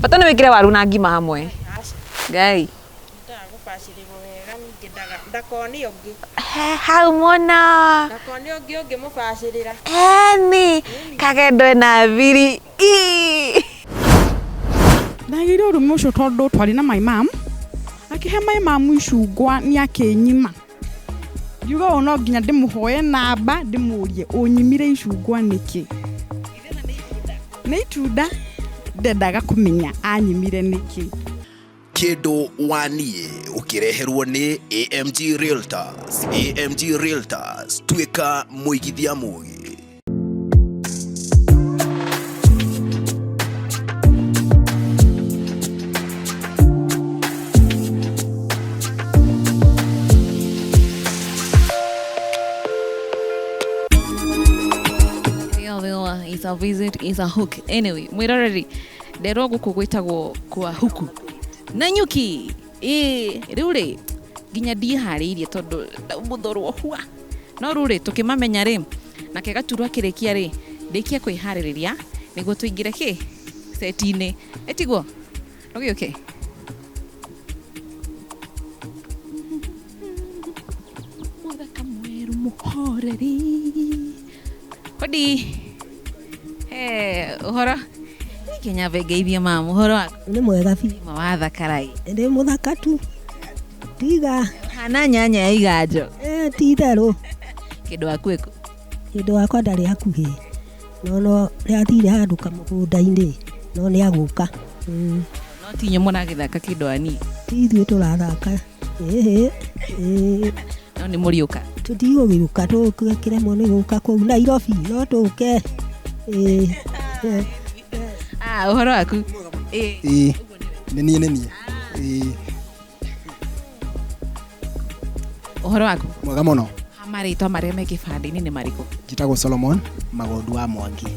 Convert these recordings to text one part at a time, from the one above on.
Bata nĩ wĩkĩre waru na ngima hamwe. Ngai. Hau mona. Eni. Kagendo na thiri. Ndagĩire ũrũme ũcio tondũ twarĩ na my mom. Akĩhe my mom icungwa nĩ akĩnyima. Ngiuga ũũ no nginya ndĩmũhoe namba ndĩmũrie ũnyimire icungwa nĩkĩ. Nĩ itunda ndendaga kũmenya anyimire nĩkĩ. Kĩndũ waniĩ ũkĩreherwo nĩ AMG Realtors. AMG Realtors, tuĩka mũigithia mũgi. It's a visit, it's a hook. Anyway, mwĩroreri, nderwo gũkũ gwĩtagwo kwa huku. Na nyuki, rĩu rĩ, nginya ndiĩharĩirie tondũ mũthorwo hua. No rĩu rĩ, tũkĩmamenya rĩ, nake gaturwa kĩrĩkia rĩ, ndĩkia kwĩharĩrĩria, nĩguo tũingĩre kĩ? Seti-inĩ. Etiguo? Ũgĩũke. Mũthaka mwerũ mũhoreri. Hodi. Ũhoro? Kenya vengeithia mama, ũhoro waku? Nĩ mwega biũ. Ma wathakarai. Ndĩ mũthaka tu. Tiga. Hana nyanya ya iganjo. Ti itherũ. Kĩndũ waku ĩkũ? Kĩndũ wakwa ndarĩ hakuhĩ. No rĩathire handũ kamũgũnda-inĩ. No nĩ agũka. No ti nyamũ na gĩthaka kĩndũ ani. Ti ithuĩ tũrathaka. No nĩ mũriũka. Tũtigũgĩũka tũkĩremwo nĩ gũka kũu Nairobi. No tũke. Ũhoro waku? Nĩniĩ. Ũhoro waku? Mwega mũno. Marĩtwa marĩa me kĩbandĩ-inĩ nĩ marĩkũ? Njĩtagwo Solomon Magondu wa Mwangi.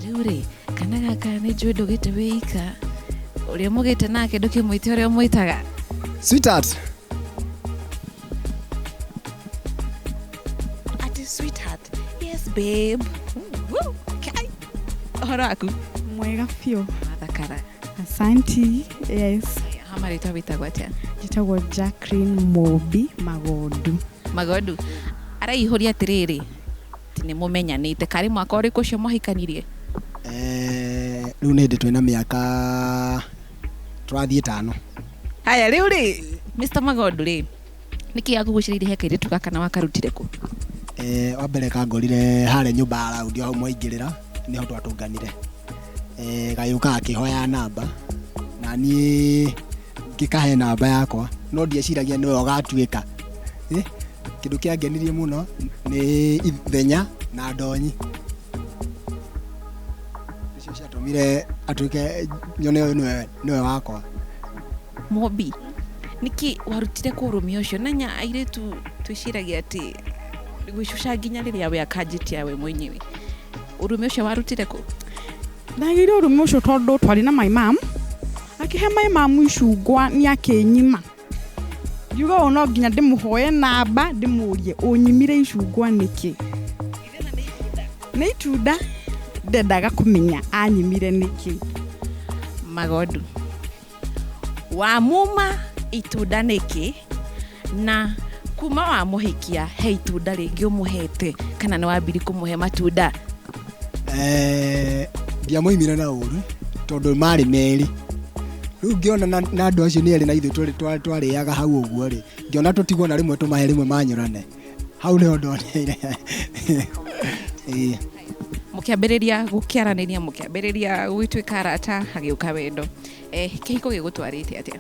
Rĩu rĩ, kana gaka nĩ njũĩ ndũgĩte wĩika. Ũrĩa mũgĩte nake ndũkĩmwĩte ũrĩa mũĩtaga. Sweetheart. Ati sweetheart. Yes babe. Okay. Ũhoro waku? Mwega biũ. Wathakara. Asanti. Yes. Marĩtwa wĩtagwo atĩa? Njĩtagwo Jacqueline Mobi Magondu. Magondu. Araihũria atĩrĩrĩ. Ti nĩ mũmenyanĩte. Karĩ mwaka ũrĩkũ ũcio mwahikanirie? Rĩu nĩ ndĩ twĩna mĩaka tũrathiĩ 5. Haya rĩu rĩ, Mr. Magondu rĩ, nĩkĩ yakũgucĩrĩirie he kairĩtu gaka na wakarutire kũ? Wa mbere kangorire harĩa nyũmba ya raundi hau mwaingĩrĩra nĩho twatũnganire. Gayũka akĩhoya namba na niĩ ngĩkahe namba yakwa, no ndieciragia nĩwe ũgatuĩka. Kĩndũ kĩangenirie mũno nĩ ithenya na ndonyi. Icio ciatũmire atuĩke nyone ũyũ nĩwe wakwa. Mobi, nĩkĩ warutire kũ ũrũme ũcio? Nanya airĩtu twĩciragia atĩ gwĩcuca nginya rĩrĩa we akanjĩtia we mwenyewe. Ũrũme ũcio warutire kũ? Ndagĩire ũrũme ũcio tondũ twarĩ na my mom. Akĩhe my mom icungwa nĩ akĩnyima. Ngiuga ũũ no nginya ndĩmũhoe namba ndĩmũrie ũnyimire icungwa nĩkĩ. Nĩ itunda ndendaga kũmenya anyimire nĩkĩ. Magondu. Wamuma itunda nĩkĩ na kuma wa mũhikia he itunda rĩngĩ ũmũhete kana nĩ wambiri kũmũhe matunda? Ndiamũimire na ũru tondũ marĩ merĩ. Rĩu ngĩona na andũ acio nĩ erĩ na ithuĩ twarĩaga hau ũguo rĩ, ngĩona tũtigwo na rĩmwe tũmahe rĩmwe manyũrane. Hau nĩho ndonire. Mũkĩambĩrĩria gũkĩaranĩria, mũkĩambĩrĩria gũgĩtuĩka arata, hagĩũka wendo. Kĩhiko gĩgũtwarĩte atĩa?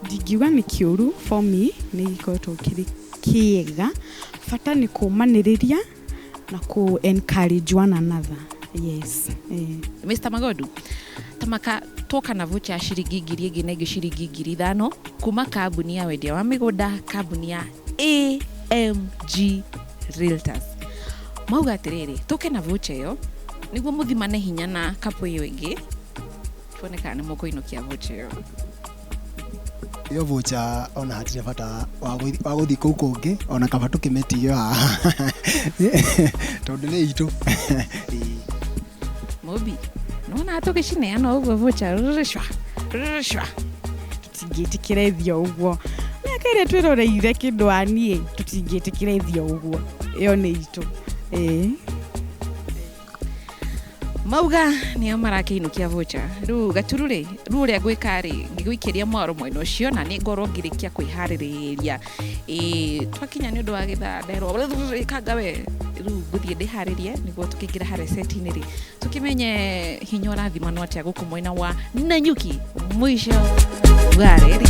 Ndingiuga nĩ kĩũru for me, nĩ gĩkoretwo kĩrĩ kĩega. Bata nĩ kũmanĩrĩria na ku encourage one another. Yes. Mr. Magondu, tamaka toka na vocha ya shiringi ngiri ĩngĩ na ĩngĩ shiringi 5,000 kuma kambuni ya wendia wa mĩgũnda, kambuni ya AMG Realtors. Mauga atĩrĩrĩ, toke na vocha ĩyo nĩguo mũthimane hinya na kapo ĩyo ĩngĩ tuone kana nĩ mũkũinũkia vocha ĩyo. Iyo vocha ona hatirĩ bata wa gũthiĩ kũu kũngĩ ona kaba tũkĩmĩtige haha tondũ nĩ itũ. Mobi nona tũgĩcineana ũguo vocha rĩrĩcwa tũtingĩtĩkĩra ithio ũguo. Mĩaka ĩrĩa twĩroreire Kĩndũ niĩ tũtingĩtĩkĩra ithio ũguo. Ĩyo nĩ itũ. Mauga nĩo marakĩinũkia vocha. Rĩu Gaturu rĩ, rĩu ũrĩa ngwĩka rĩ, ngĩgũikĩria mwaro mwena ũcio na nĩ ngorwo ngĩrĩkia kwĩharĩrĩria. Twakinya nĩ ũndũ wa gĩthaa nderwo kanga we rĩu ngũthiĩ ndĩharĩrie nĩguo tũkĩingĩra harĩa seti-inĩ rĩ tũkĩmenye hinya ũrathimanwo atĩa gũkũ mwena wa Nanyuki mwisho wa rĩrĩ.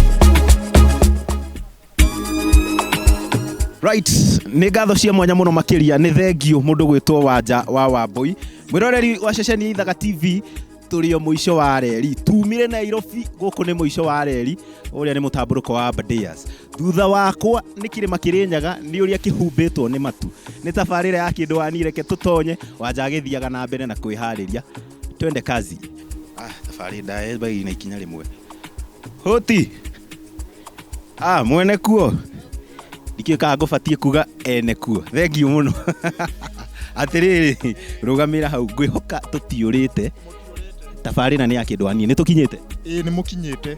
Right, nĩ ngatho cia mwanya mũno makĩria nĩ thengiũ mũndũ gwĩtwo Wanja wa Wambui mwĩroreri wa ceceni ya Ithaka TV. Tũrĩ o mũico wa reri tumire Nairobi gũkũ nĩ mũico wa reri ũrĩa nĩ mũtambũrũko wa Teasers. Thutha wakwa nĩ kĩrĩma Kĩrĩnyaga nĩ ũrĩa kĩhumbĩtwo nĩ matu. Nĩ tabarĩra ya Kĩndũ nireke tũtonye Wanja agĩthiaga na mbere na kwĩharĩria. Twende kazi. Tabarĩra bagi na ikinya rĩmwe. Hoti. Mwene kuo. Ndikĩka ngũbatie kuga ene kuo. Thengiũ mũno. Atĩrĩrĩ rũgamĩra hau ngwĩhoka tũtiũrĩte. Tabarĩra nĩ ya Kĩndũ nĩ tũkinyĩte. Nĩ mũkinyĩte.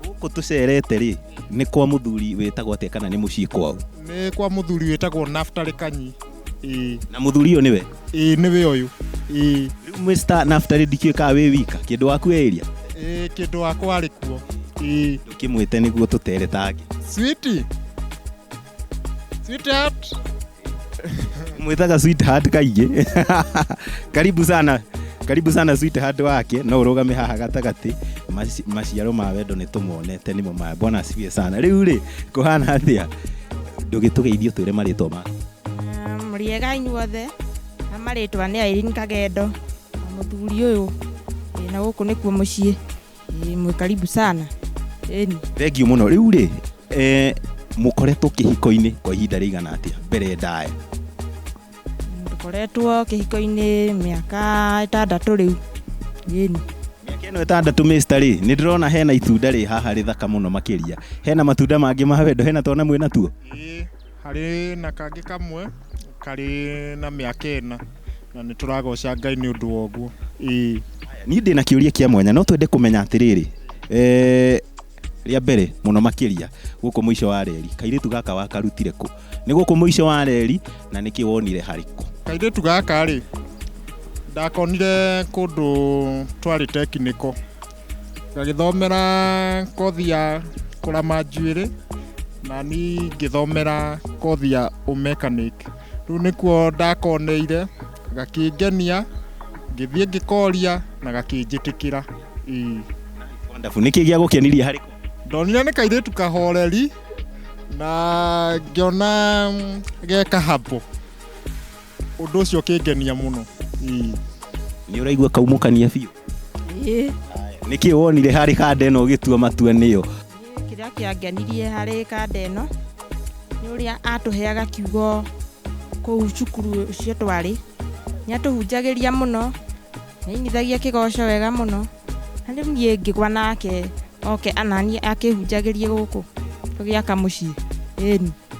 Gũkũ tũcerete rĩ nĩ kwa mũthuri wĩtagwo atĩa kana nĩ mũciĩ kwao? Nĩ kwa mũthuri wĩtagwo Naftali Kanyi. Na mũthuri ũyũ nĩwe? Nĩwe ũyũ. Rĩu Mr. Naftali ndikĩka wĩ wika Kĩndũ waku area? Kĩndũ wakwa arĩ kuo. Ndũkĩmwĩte nĩguo tũtere tangi. Sweetheart. Mwĩtaga sweetheart kaingĩ. Karibu sana sweetheart wake no ũrũgame haha gatagatĩ. Maciaro ma wendo nĩ tũmonete nĩmo ma bwana asifiwe sana. Rĩu rĩ kũhana atĩa? Ndũgĩtũgeithio twĩre marĩtwa ma. Mũriega inyuothe na marĩtwa nĩ Irene Kagendo na mũthuri ũyũ na gũkũ nĩkuo mũciĩ. Mwĩ karibu sana. Thengiũ mũno. Rĩu rĩ mũkoretwo kĩhiko-inĩ kwa ihinda rĩigana atĩa mbere ndaya? Tũkoretwo kĩhiko-inĩ mĩaka 6 rĩu. Mĩaka ĩno 6 Mr. rĩ nĩ ndĩrona hena itunda rĩ haha rĩthaka mũno makĩria. Hena matunda mangĩ ma wendo hena twana mwĩna tuo? Harĩ na kangĩ kamwe karĩ na mĩaka 4 na nĩ tũragoca Ngai nĩ ũndũ wa ũguo. Niĩ ndĩ na kĩũria kĩa mwanya no twende kũmenya atĩrĩrĩ rĩa mbere mũno makĩria gũkũ mũico wa reri kairĩtu gaka wakarutire kũ? Nĩ gũkũ mũico wa reri na nĩkĩ wonire harĩkũ? Kairĩtu gaka rĩ ndakonire kũndũ twarĩ tekniko ngagĩthomera kothi ya kũrama njuĩrĩ na ni ngĩthomera kothi ya ũmechanic. Rĩu nĩkuo ndakoneire gakĩngenia ngĩthiĩ ngĩkoria na gakĩnjĩtĩkĩra. Wonderful. Nĩkĩ gĩa gũkenirie harĩkũ? Ndonire nĩ kairĩtu kahoreri na ngĩona geka hapo. Ũndũ ũcio kĩngenia mũno. Nĩ ũraigua kaumũkania biũ? Nĩkĩ wonire harĩ kanda ĩno ũgĩtua matua nĩyo? Kĩrĩa kĩangenirie harĩ kanda ĩno nĩ ũrĩa atũheaga kiugo kũu cukuru ũcio twarĩ. Nĩ atũhunjagĩria mũno, nĩ ainithagia kĩgoco wega mũno. Na rĩu niĩ ngĩgwa nake oke anani akĩhunjagĩrie gũkũ tũgĩaka mũciĩ.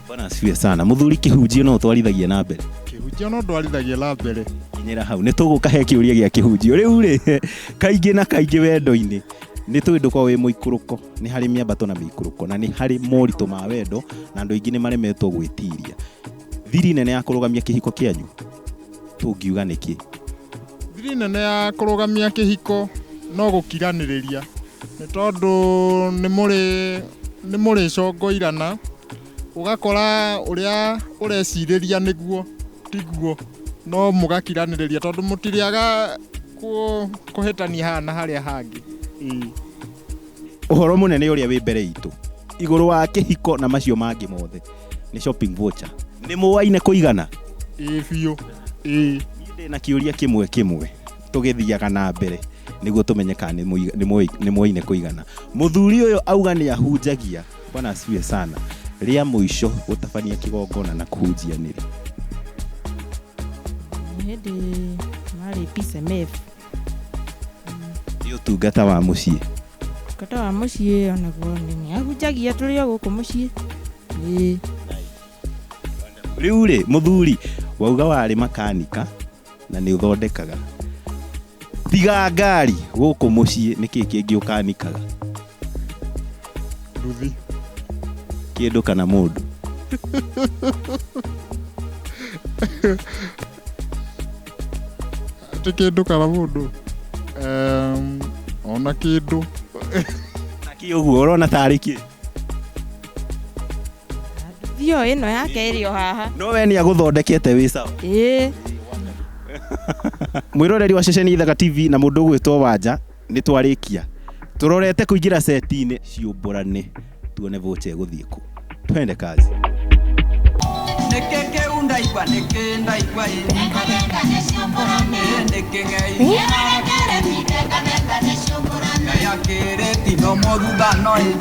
Bwana asifiwe sana. Mũthuri kĩhunjio no twarithagia na mbere? Kĩhunjio no twarithagia na mbere. Kinyĩra hau nĩ tũgũkahe kĩũria gĩa kĩhunjio. Rĩu rĩ kaingĩ na kaingĩ wendo-inĩ nĩ tũĩ ndũkorwo wĩ mũikũrũko. Nĩ harĩ mĩambato na mĩikũrũko na nĩ harĩ moritũ ma wendo na andũ aingĩ nĩ maremetwo gwĩtiria. Thiri nene ya kũrũgamia kĩhiko kĩanyu tũngiuga nĩkĩ? Thiri nene ya kũrũgamia kĩhiko no gũkiranĩrĩria. Nĩ tondũ nĩ mũrĩ congoirana ũgakora ũrĩa ũrecirĩria nĩguo tiguo no mũgakiranĩrĩria tondũ mũtiriaga kũhĩtania haha na harĩa hangĩ. Ũhoro mũnene ũrĩa wĩ mbere itũ igũrũ wa kĩhiko na macio mangĩ mothe nĩ shopping voucher. Nĩ mũwaine kũigana? Biũ. Ndĩ na kĩũria kĩmwe tũgĩthiaga na mbere nĩguo tũmenye kana nĩ mũwaine kũigana. Mũthuri ũyũ auga nĩ ahunjagia. Bwana asifiwe sana. Rĩa mũico gũtabania kĩgongona na kũhunjia nĩrĩ? Hĩndĩ marĩ PSMF. nĩ ũtungata wa mũciĩ. Ũtungata wa mũciĩ onaguo nĩ ahunjagia tũrĩ o gũkũ mũciĩ. Rĩu rĩ mũthuri wauga warĩ makanika na nĩ ũthondekaga. Tiga ngari gũkũ mũciĩ nĩkĩ kĩngĩ ũkanikaga? Nduthi. Kĩndũ kana mũndũ? Ati kĩndũ kana mũndũ? Ona kĩndũ. Naki ũguo ũrona tarĩ kĩ? Thio ĩno yake ĩrĩ o haha. No we nĩ agũthondekete wĩ sawa? Mwĩroreri wa ceceni Ithaka TV na mũndũ ũgwĩtwo Wanja nĩ twarĩkia. Tũrorete kũingĩra seti-inĩ ciũmbũrane tuone vocha gũthiĩ kũ. Twende kazi. Neke undaigwa neke ndaigwa neka nĩ ciũmbũrane neke ngei ya kĩreti no mũthutano nĩ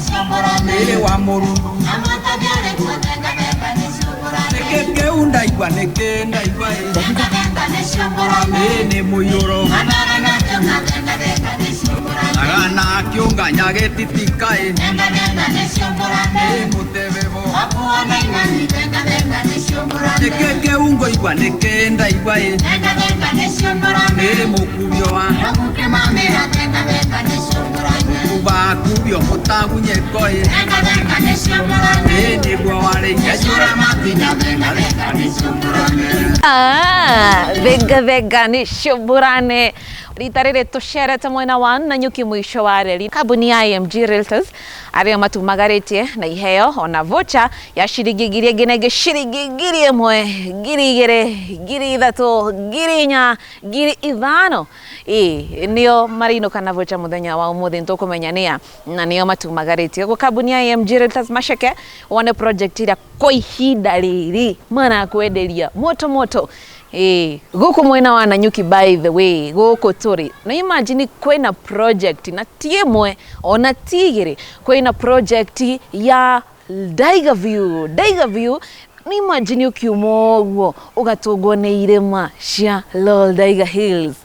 ciũmbũrane ĩrĩ wa mũrundu neke undaigwa neke ndaigwa nĩ ciũmbũrane nĩ mũiyũro agana kĩũnganya gĩtitika nĩ ciũmbũrane mũtebebo neke ungo igwa neke ndaigwa nĩ mũkubio wa kuba kubio mũtagunyeko nĩguo warĩikia makinya venga nĩ ciũmbũrane. Rita rĩrĩ tũcerete mwena wa Nanyuki mwisho wa reri. Kambuni ya IMG Realtors arĩa matumagarĩtie na iheo ona vocha ya ciringi ngiri ĩngĩ ciringi ngiri ĩmwe, ngiri igĩrĩ, ngiri ithatũ, ngiri inya, ngiri ithano. Nĩo marĩinũka na vocha mũthenya wa ũmũthĩ nĩtũkũmenya nĩa na nĩo matumagarĩtie. Gũ kambuni ya IMG Realtors maceke wone project ĩrĩa kwa ihinda rĩrĩ manakwenderia moto. Gũkũ mwena wa Nanyuki by the way, gũkũ tũrĩ. Na imagine kwĩna project na ti ĩmwe ona ti igĩrĩ. Kwĩna project ya Daiga View. Daiga View ni imagine ukiuma ũguo ũgatũngwo nĩ irĩma cia Daiga Hills.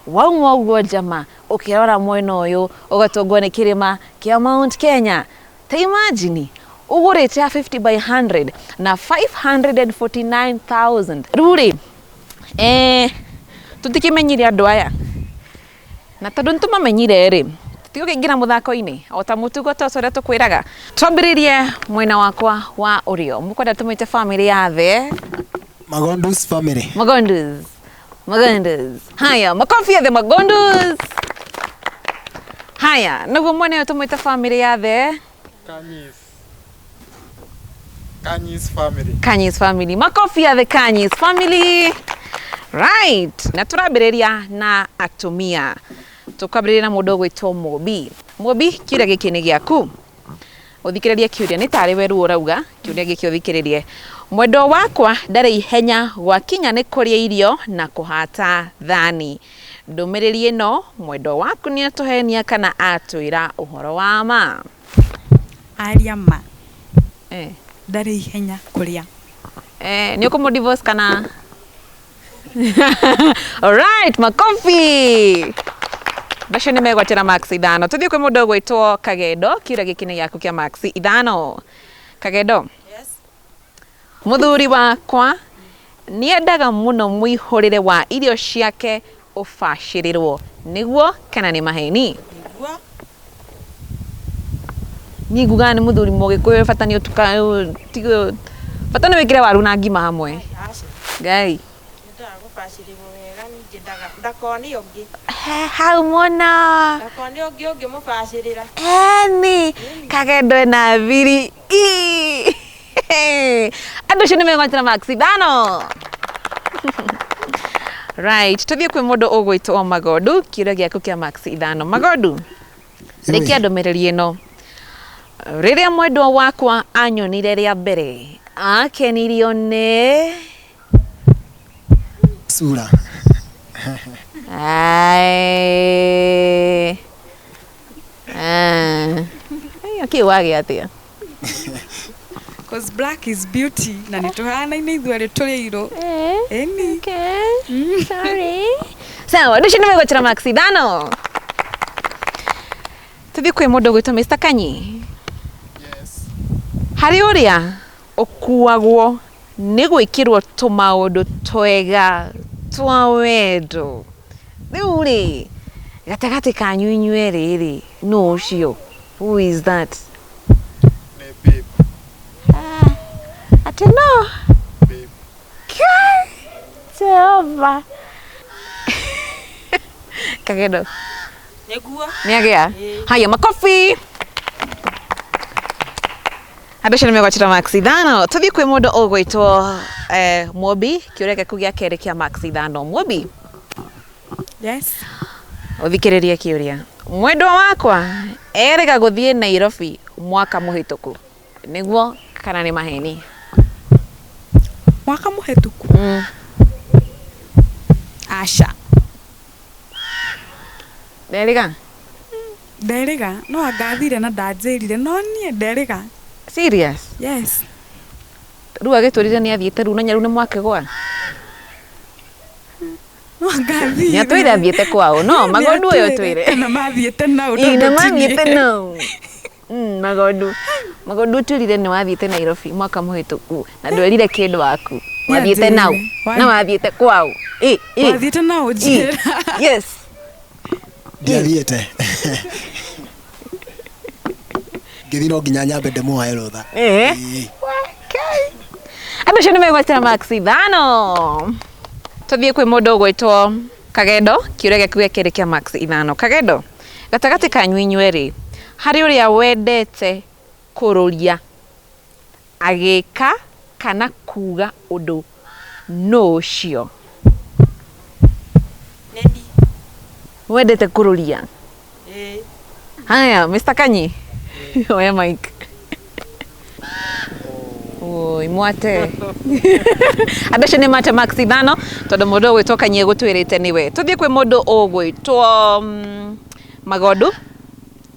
Wauma ũguo jama ũkĩrora mwena ũyũ ũgatũngwo nĩ kĩrĩma kĩa Mount Kenya. Ta imagine ũgũrĩte ya 50 by 100 na 549,000. Rũrĩ tũtikĩmenyire andũ aya na tondũ nĩtũmamenyire rĩ tũtigũkĩingĩra mũthako-inĩ o ta mũtugo ta ũrĩa tũkwĩraga. Twambĩrĩrie mwena wakwa wa ũrĩo. Mũkwenda tũmĩte family ya the Magondus family. Magondus. Haya, makofi ya the Magondus. Haya, naguo mwena ũyũ tũmĩte family ya the Kanyis family. Makofi ya the Kanyis family. Right. Na turambĩrĩria na atumia. Tukambĩrĩria na mũndũ ũgwĩtwo Mobi. Mobi, kĩũria gĩkĩ nĩ gĩaku. Ũthikĩrĩrie kĩũria nĩ tarĩ we rĩu ũrauga. Kĩũria gĩkĩ ũthikĩrĩrie. Mwendwa wakwa ndarĩ ihenya gwakinya nĩ kũrĩa irio na kũhata thani. Ndũmĩrĩri ĩno mwendwa waku nĩ atũhenia kana atwĩra ũhoro wa ma. Arĩa ma. Ndarĩ ihenya kũrĩa. Nĩ ũkũmũ divorce kana? Alright, makofi. Bacio nĩ megwatĩra max ithano. Tũthiĩ kwĩ mũndũ ũgwĩtwo Kagendo. Kĩũria gĩkĩ nĩ gĩaku kĩa max ithano. Kagendo. Yes. Mũthuri wakwa nĩendaga mũno mũihũrĩre wa irio ciake ũbacĩrĩrwo. Nĩguo kana nĩ maheni? Nĩguo. Niĩ ngugaga nĩ mũthuri mũgĩkũyũ bata nĩ ũtuka bata nĩ wĩkĩre waru na ngima hamwe. Ngai. Hau mũno. Ndakoni ũngĩ mũbacĩrĩra. Nĩ Kagendo na thiri. Andũ acio nĩ megwatĩra max ithano. Right, tũthiĩ kwĩ mũndũ ũgwĩtwo Magondu. Kĩũria gĩaku kĩa max ithano. Magondu. Rĩkia ndũmĩrĩri ĩno. Rĩrĩa mwendwa wakwa anyonire rĩa mbere akenirio nĩ sura. Kĩ wage atĩa? Cause black is beauty na nĩ tũhanaine ithuerĩ tũrĩ irũ. Okay. Sorry. Sawa, ndio shinde megwatira maxidano. Tuthi kwi mundu gwitwo Mr. Kanyi. Yes. Hari uria ukuagwo ni gwikirwo tumaundu twega twa wendo. Riu ri gatagati kanyu inyue riri no ucio. Who is that? Ne babe. Ati no. Babe. Jehova. Kagendo. Negua. Niagea. Haya makofi. Andå nä megwatira maxidano tuthi kwä må ndå å gwätwo Mwobi kä å rä gäku gä a kerä kä a maxidano. Mwobi, Yes. å thikä rä rie kä å ria. Mwendwa wakwa erĩga gå thiä Nairobi mwaka må hä tå ku nä guo kana nä maheni? Mwaka muhetuku. Aca. Nderiga Nderiga no angathire na ndanjĩrire no niĩ nderiga. serious Yes. rä u agä tå rire nä athiä te rä u na nyarä u nä mwake gwa No angathire. nä atwä re athiä te kwao no magondu å yå twä re Na mathiĩte nau. na mathiĩte nau magondu twä rire nä wathiä te Nairobi mwaka må hä tå ku na ndwerire kä ndå waku wathiä te nau na wathiä te kwao Wathiĩte nau njĩra. yes ndiathiĩte ngĩthi no nginya nyambe ndĩmũhoe rũtha. andå acio nä megwatĩra maxidano tũthiĩ kwĩ mũndũ ũgwĩtwo Kagendo kä å rä a gĩaku gĩa kerĩ kĩa maxidano. Kagendo, gatagatĩ kanyu inyuerĩ harĩ ũrĩa wendete kũrũria agĩka kana kuga ũndũ no ũcio? Neni. Wendete kũrũria? Haya, Mr. Kanyi. Oya Mike. Oi, mwate. Andå acio nä mate maxidano tondå må ndå å gwä two Kanyi gå twä rä te nä we. Tå thiä kwä må ndå å gwä two Magondu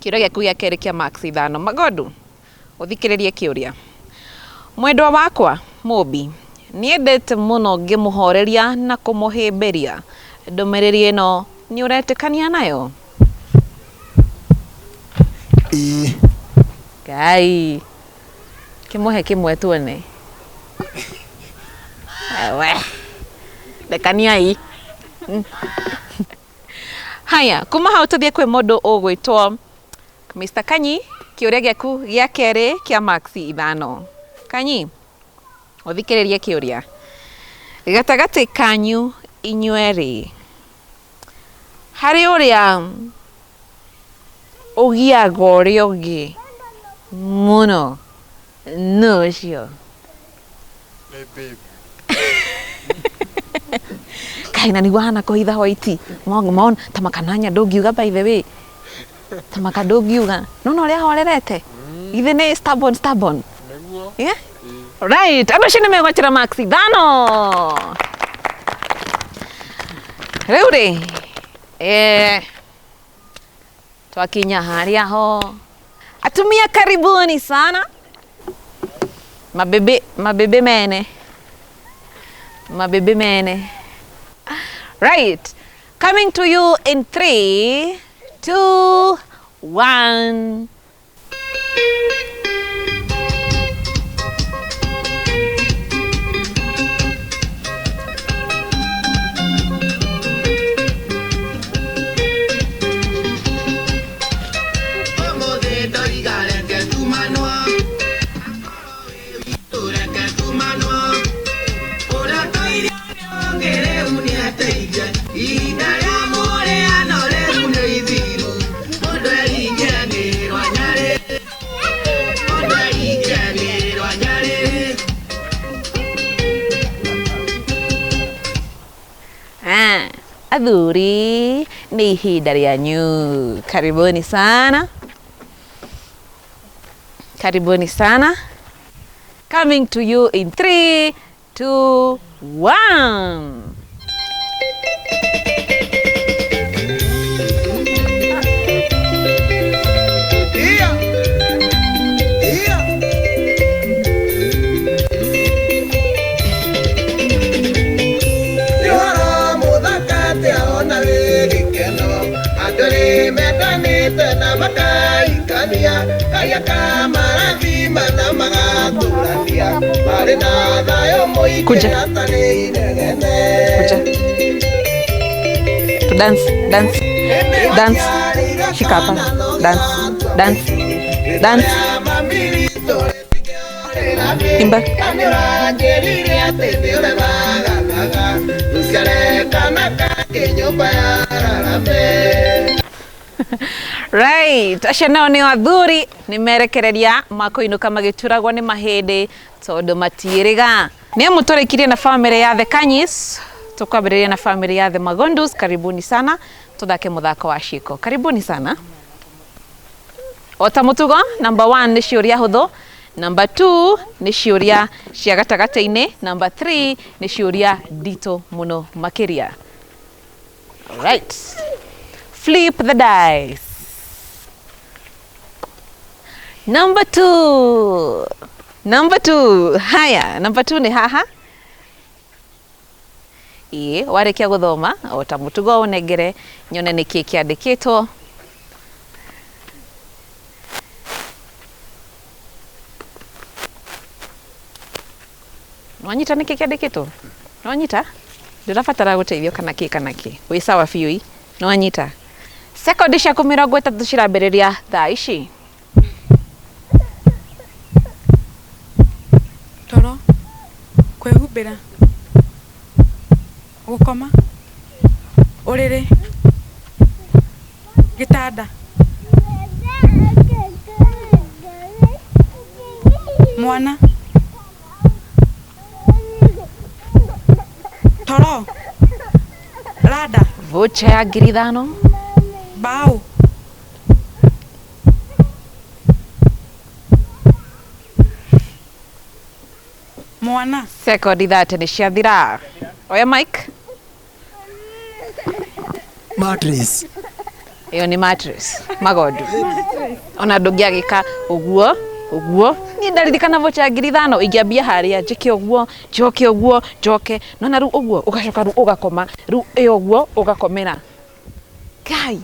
kä å rä a gä aku gä a kerä kä a maxidano. Magondu, å thikä rä rie kä å ria. Mwendwa wakwa Mũmbi nä endete må no ngä må horeria na kå må hä mbä ria. Ndå mä rä ri ä no nä å retä kania nayo? Ngai kä må he kä mwe tuone. Ewe ndekaniai. Haya, kuma hau tå thiä kwä må ndå å gwä two Mr. Kanyi kä å rä a gä aku gä a kerä kä a maxidano. Kanyi, å thikä rä rie kä å ria. Gatagatä kanyu inyuerĩ harĩ ũrĩa ũgiaga ũrĩa ũngĩ mũno no ũcio? Ne babe. Kaina nĩguo hana kũhitha hwaiti maona ta makananya ndũngiuga by the way ta maka ndũngiuga nona ũrĩa horerete ithe nĩ stubborn Neguo. yeah? Right, andũ acio nĩ megwatĩra maxidano. Rĩu rĩ twakinya harĩa ho atumia karibuni sana mabebe mene. Right, coming to you in 3, 2, 1. Athuri nĩ ihinda rĩanyu. Karibuni sana. Coming to you in 3, 2, 1. Mũthaka te ona erĩ mendanĩte na makaikania kaya kamarathima na magatũrania marĩ na thayũ mũingĩ hatarĩ inegene. To dance. Shika hapa. Dance. Imba. Right, acio nao nĩ athuri nĩ merekereria makũinũka magĩturagwo nĩ mahĩndĩ tondũ matiĩrĩga. Nĩ mũtũrĩkirie na family ya The Kanyis, tukwambĩrĩria na family ya The Magondus. Karibuni sana, tuthake mũthako wa ciĩko. Karibuni sana. Ota mũtugo, number 1 nĩ ciũria hũthũ, number 2 nĩ ciũria cia gatagatĩ-inĩ, number 3 nĩ ciũria nditũ mũno makĩria. Right. Flip the dice. Number 2. Haya, number 2 nĩ haha. Warĩkia gũthoma, ota mũtugo ũnengere nyone nĩkĩ kĩandĩkĩtwo. Nwanyita nĩkĩ kĩandĩkĩtwo? Nwanyita? Ndĩrabatara gũteithio kana kĩ. Wĩ sawa biũ? Nwanyita. Sekondi ciaku 30 cirambĩrĩria thaa ici. Toro, kwĩhumbĩra, gũkoma, ũrĩrĩ, gĩtanda, mwana, toro, rada, vocha ya 5,000, bao, mwana. Sekondi 30 nĩ ciathira. Oya Mike. Mattress. Iyo nĩ mattress. Magondu. Ona ndũngĩagĩka ũguo. Niĩ ndaririkana vocha ya 5,000 ingĩambia harĩa njĩke ũguo, njoke ũguo, njoke. Nona rĩu ũguo ũgacoka rĩu ũgakoma. Rĩu ĩyo ũguo ũgakomera. Kai.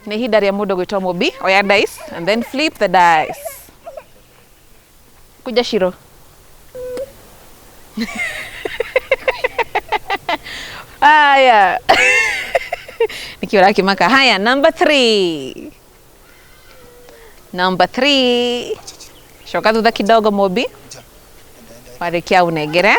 Nĩ ihinda rĩa mũndũ gwĩtwo Mũmbi. Oya dice and then flip the dice. Kuja Shiro. Haya. Nikiwa kimaka. Haya, number 3. Shoka thutha kidogo Mũmbi. Warĩkia unengere.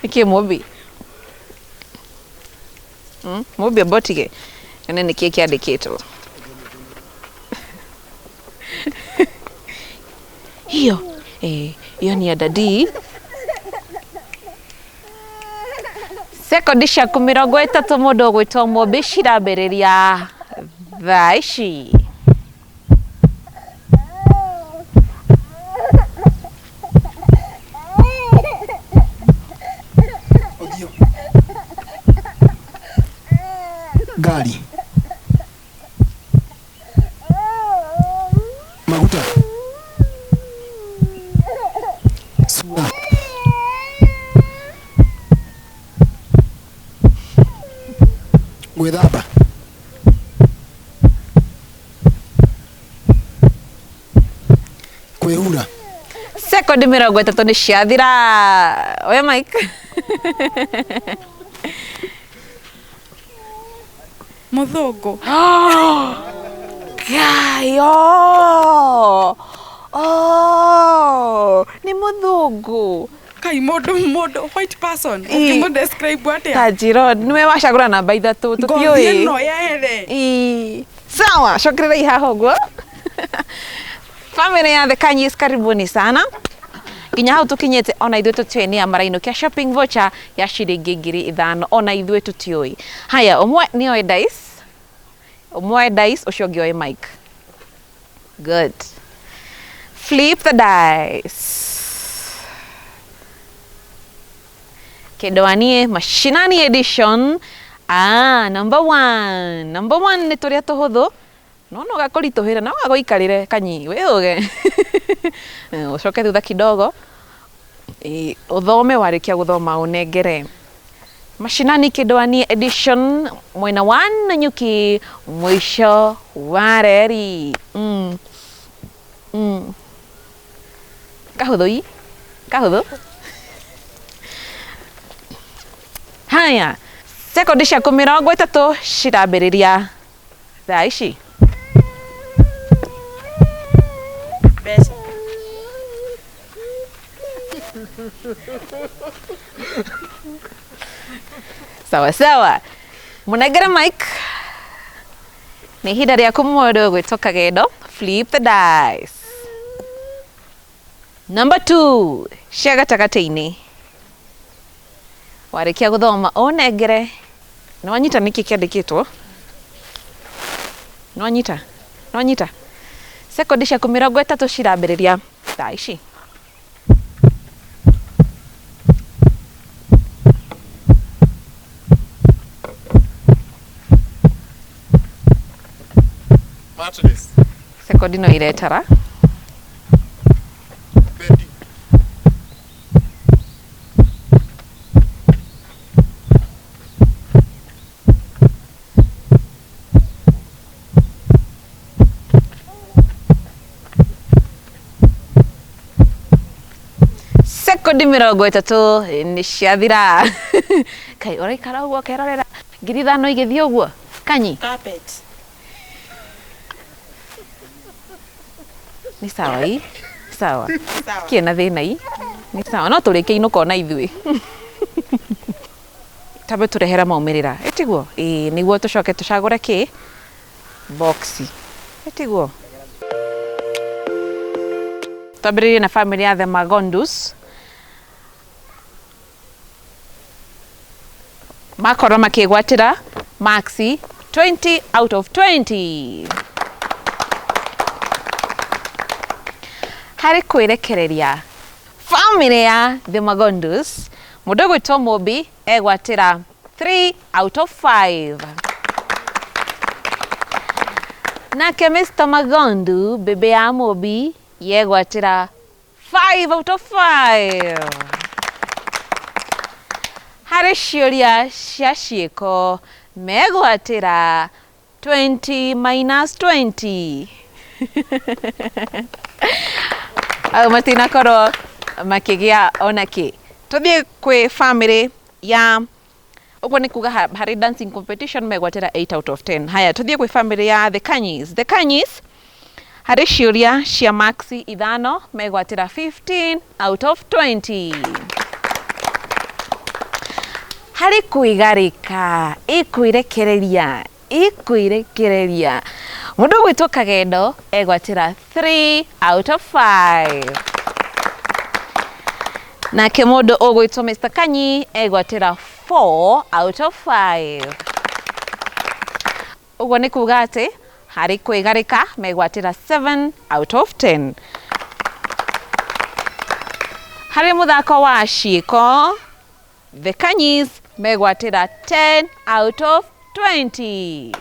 Niki Mũmbi. Mũmbi abotige. Yone niki kĩandĩkĩtwo. Hiyo ni ya dadi. Sekondi ciaku 30 mũndũ gwĩtwo Mũmbi cirambĩrĩria thaa ici. Gari. Maguta. Sura. Gwĩthamba. Kwĩhura. Sekondi 30 nĩ ciathira. Oya Mike. Mũthũngũ. Nĩ mũthũngũ. Kai mũndũ white person. Ũkĩmũdescribe atĩa? Tajiro, nĩwe wacagũra namba 3 tũtiũĩ. Ngothi ĩno yere. Sawa, cokerera ihaha ũguo. Family ya The Kanyis, karibuni sana. Nginya hau tukinyete ona ithuĩ tũtiũĩ nĩ marainũkia shopping voucher ya ciringi 5,000 ona ithuĩ tũtiũĩ. Haya, ũmwe nĩoe dice. Ũcio ũngĩ oe Mike. Good. Flip the dice. Kĩndũ mashinani edition. Number 1 nĩ tũrĩa tũhũthũ. no gakũritũhĩra na wagũikarĩre kanyi wĩũge ũcoke thutha kidogo ũthome warĩkia gũthoma ũnengere mashinani Kĩndũ edition mwena wa Nanyuki mwisho wa reri. Kahũthũ haya sekondi ciaku 30 cirambĩrĩria thaa ici. Sawa mũnengere Mike nĩ ihinda rĩaku mũndũ gwĩtwo Kagendo. Flip the dice. Number 2 cia gatagatĩ-inĩ warĩkia gũthoma ũnengere. Nĩwanyita nĩkĩ kĩandĩkĩtwo? Nĩwanyita sekondi ciaku 30 cirambĩrĩria thaa ici. Sekondi no iretara. Sekondi 30 nĩ ciathira. Kai ũraikara ũguo ũkerorera ngiri 5 igĩthiĩ ũguo kanyi. Carpet. Ni sawa hii? Sawa. Kiena thina hii? Ni sawa. No tũrĩkie inũkona ithuĩ. Tabe tũrehera maumĩrĩra. Ĩtiguo? Nĩguo tũcoke tũcagũre kĩ? Boxi. Ĩtiguo? Twambĩrĩrie na family ya the Magondus. Makorwo makĩgwatĩra maxi 20 out of 20. Harĩ kwĩrekereria family ya the Magondus, mũndũ gwĩtwo Mobi egwatĩra 3 out of 5. Nake Mr. Magondu, bebe ya Mobi, yegwatĩra 5 out of 5. Harĩ ciũria cia ciĩko megwatĩra 20 minus 20. Au matinakorwo makĩgĩa ona kĩ. Tũthiĩ kwĩ family ya ũguo nĩ kuga harĩ dancing competition megwatĩra 8 out of 10. Haya tũthiĩ kwĩ family ya the Kanyis. The Kanyis harĩ ciũria cia maxi 5 megwatĩra 15 out of 20. Harĩ kwĩgarĩka ĩkwĩrekereria mũndũ gwĩtwo Kagendo egwatĩra 3 out of 5. Nake mũndũ ũgwĩtwo Mr. Kanyi egwatĩra 4 out of 5. Ũguo nĩ kuga atĩ harĩ kwĩgarĩka megwatĩra 7 out of 10. Harĩ mũthako wa ciĩko the Kanyis megwatĩra 10 out of 20.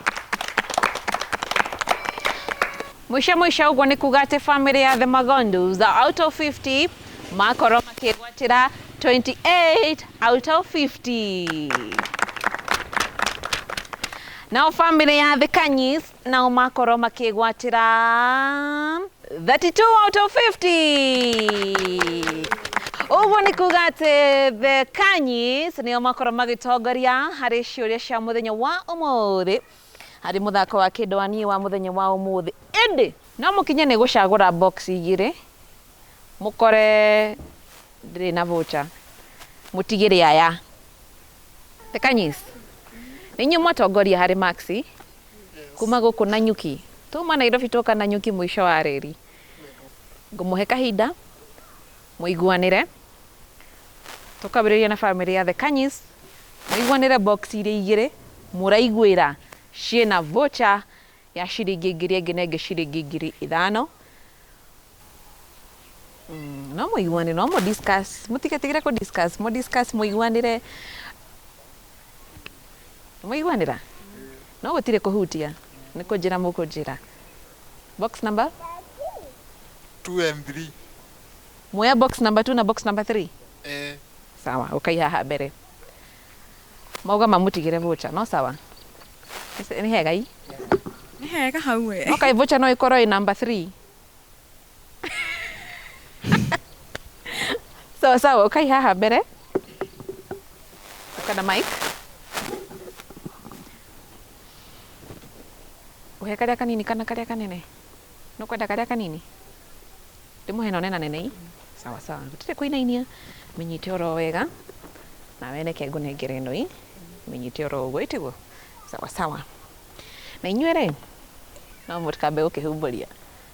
Mwisho ũguo nĩ kuga atĩ family ya the Magondus out of 50 makorwo makĩgwatĩra 28 out of 50. Nao family ya the Kanyis nao makorwo makĩgwatĩra 32 out of 50. Ũguo nĩ kuga atĩ the Kanyis nĩo makorwo magĩtongoria harĩ ciũria cia mũthenya wa ũmũthĩ harĩ mũthako wa Kĩndũ wa mũthenya wa ũmũthĩ. Ĩndĩ no mũkinye nĩ gũcagũra box igĩrĩ mũkore ndĩrĩ na voucher mũtigĩre aya. The Kanyis nĩ inyuĩ mwatongoria harĩ maxi kuma gũkũ Nanyuki. Tuma Nairobi tũka Nanyuki mwisho wa reri. Ngũmũhe kahinda mũiguanĩre tũkambĩrĩria na family ya the Kanyis mũiguanĩre box iria igĩrĩ mũraiguĩra ciĩna voucher ya ciringi ngiri ĩngĩ na ĩngĩ ciringi ngiri 5. No mũiguanĩre no discuss mũtigetigĩre kũ discuss mũiguanĩre mũiguanĩra no gũtirĩ kũhutia nĩ kũnjĩra mũkũnjĩra Box number? 2 and 3. Muoya box number 2 na box number 3? Sawa, ukai haha mbere. Mauga mamutigire voucher, no sawa? Ni hega ii? Ni hega hau we. Okay, voucher no ikorwo i number 3. Sawa, ukai haha mbere. Kana mic. Uhe karia kanini kana karia kanene? No kwenda karia kanini? Ndimuhe no nena nene ii? Sawa. Gutire kuinainia. Menyite oro wega. Na wene kengu nengere no ii. Menyite oro uguo itiguo. Sawa. Na inyuere? No mutikabe ukihumburia.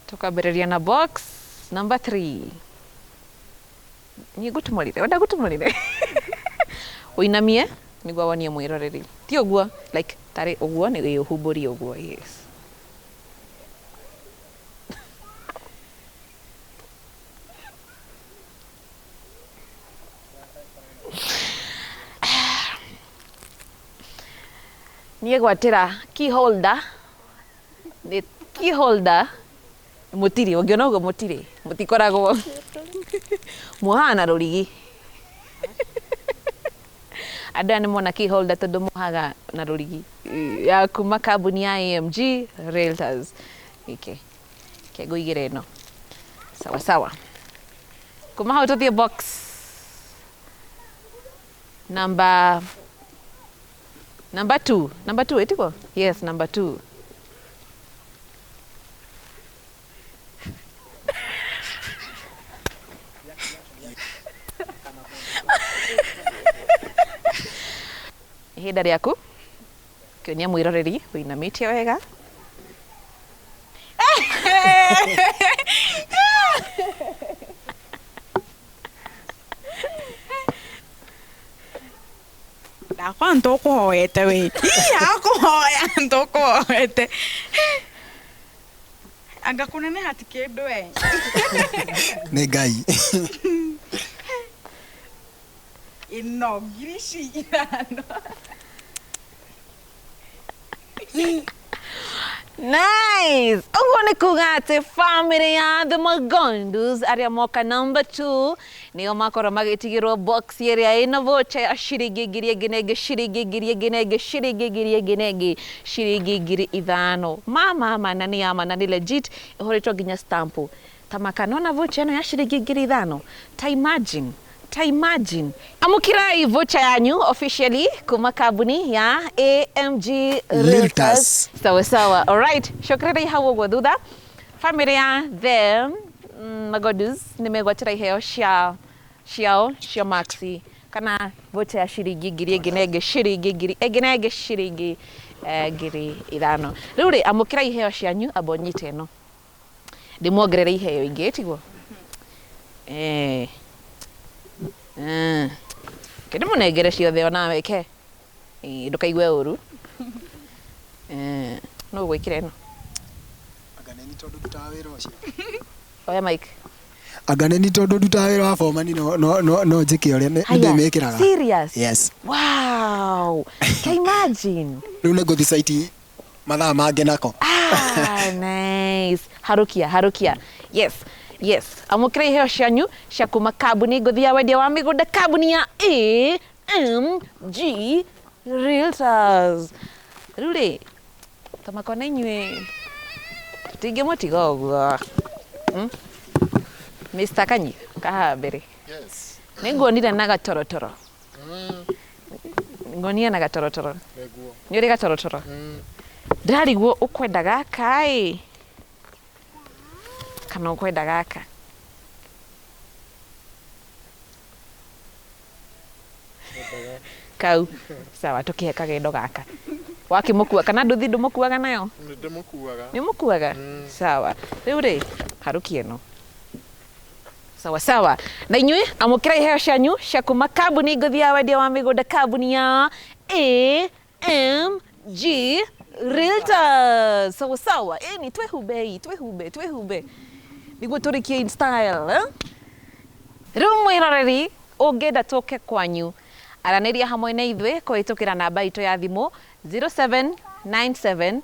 Tukambĩrĩria na box number 3. Ni gutumurire. Wenda gutumurire. Uinamie niguo wonie mwĩroreri. Ti uguo like tari uguo ni uhumburie uguo. Yes. Niĩ gwatĩra key holder the key holder mutiri ũngĩona ũguo mutiri mutikoragwo muhana rũrigi andũ aya nĩmona key holder tondũ muhaga na rũrigi ya kuma kambuni ya AMG Realtors gĩkĩ kĩngũigĩra ĩno sawa kuma hau tũthiĩ box number 2 itiko? Yes, number 2. Ihinda rĩaku kĩonia mwĩroreri ũinamĩtie wega. Ndakwa ntukuhoete we. Akuhoya ntukuhoete. Anga kunene hati kindu we. Nĩ Ngai. Ino girici ithano. Nice! Ũguo nĩ kuga atĩ family ya the Magondus arĩa moka number 2 nĩo makorwo magĩtigĩrwo box ĩrĩa ĩna voucher ya ciringi ngiri ĩngĩ ciringi ngiri ĩngĩ ciringi ngiri ĩngĩ ciringi ngiri ithano. Mama na nĩ ama na nĩ legit ĩhũrĩtwo nginya stamp. Tamaka nona voucher ĩno ya ciringi ngiri ithano. Ta imagine. Amukirai voucher yanyu officially kuma kambuni ya AMG Realtors. Sawa. Alright. Shukrani hau ũguo thutha. Family ya them Magondus nimegwatĩra iheo ciao cia maxi kana voucher ya ciringi ngiri ĩngĩ ciringi ngiri ĩngĩ ciringi ngiri ithano. Rĩu rĩ amũkĩra iheo cianyu amba ũnyite ĩno. Ndĩmuongerere iheo ingĩ tiguo. Kĩndũ mũnengere ciothe ona weke. Ndũkaigue ũru. No gwĩkĩra ĩno. Anga nĩ tondũ ndutaga wĩra ũcio. Oya mic. Anga nĩ tondũ ndutaga wĩra wa bomani no njĩke ũrĩa ndĩmĩkĩraga. Serious? Yes. Wow. Can imagine. Rĩu nĩ ngũthi site mathaa mangĩ nako. Nice. Harukia. Yes. Amũkĩra iheo cianyu cia kuma kambuni ngũthi ya wendia wa mĩgũnda kambuni ya AMG Realtors. Rĩu rĩ tamako na inyuĩ tũtingĩmũtiga ũguo. Mr. Kanyi kaha mbere. Yes. Nĩnguonire na gatorotoro. Nguonire na gatorotoro. Nĩ ũrĩ gatorotoro? Ndariguo ũkwenda gaka ĩ. Kana ũkwenda gaka? Kau. Sawa tũkĩhe kagendo gaka. Wakĩmũkua kana nduthi ndũmũkuaga nayo? Nĩmũkuaga? Sawa. Rĩu rĩ harukia ĩno. Sawa. Na inyuĩ amũkĩra iheo cianyu cia kuma kambuni ngũthi ya wendia wa mĩgũnda kambuni ya AMG Realtors. Sawa. Ni twĩhumbe. Nĩguo tũrĩkie in style. Rĩu mwĩroreri ũngĩenda tũke kwanyu aranĩria hamwe na ithuĩ kũhĩtũkĩra namba itũ ya thimũ 0797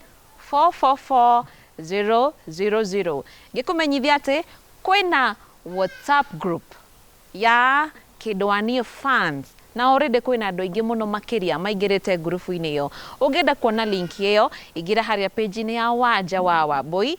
444 000. Ngĩkũmenyithia atĩ kwĩna WhatsApp group ya Kĩndũ fans na already kwĩna andũ aingĩ mũno makĩria maingĩrĩte grupu-inĩ ĩyo. Ũngĩenda kuona link ĩyo ingĩra harĩa page-inĩ ya Wanja wa Wambui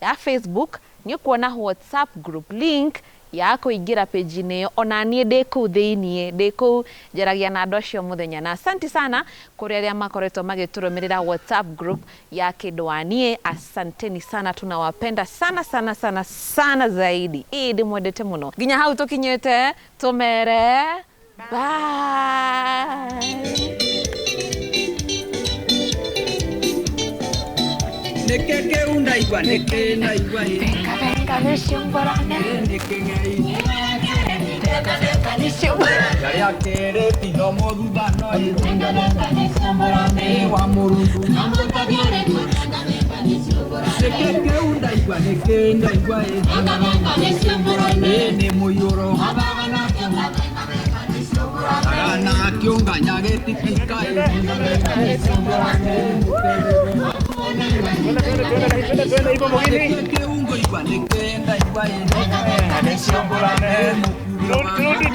ya Facebook, nĩ ũkuona WhatsApp group link ya kũingĩra page-inĩ ĩyo. Ona niĩ ndĩ kũu thĩiniĩ, ndĩ kũu njaragia na andũ acio mũthenya. Na asante sana kũrĩ arĩa makoretwo magĩtũrũmĩrĩra WhatsApp group ya Kĩndũ. Asanteni sana, tunawapenda sana sana sana sana zaidi. Ndĩmwendete mũno. Nginya hau tũkinyĩte, tũmere bye. Nĩkĩ kĩu ndaigua nĩkĩ ndaigua venga nĩciũmbũrane nĩkĩ ng'ei venga nĩciũmbũrane arĩa kĩrĩti no mũthutano venga nĩciũmbũrane wa mũrungu nĩkĩ kĩu ndaigua nĩkĩ ndaigua venga nĩciũmbũrane nĩ mũiyũro agana kĩũnganya gĩtikika venga nĩciũmbũrane turudi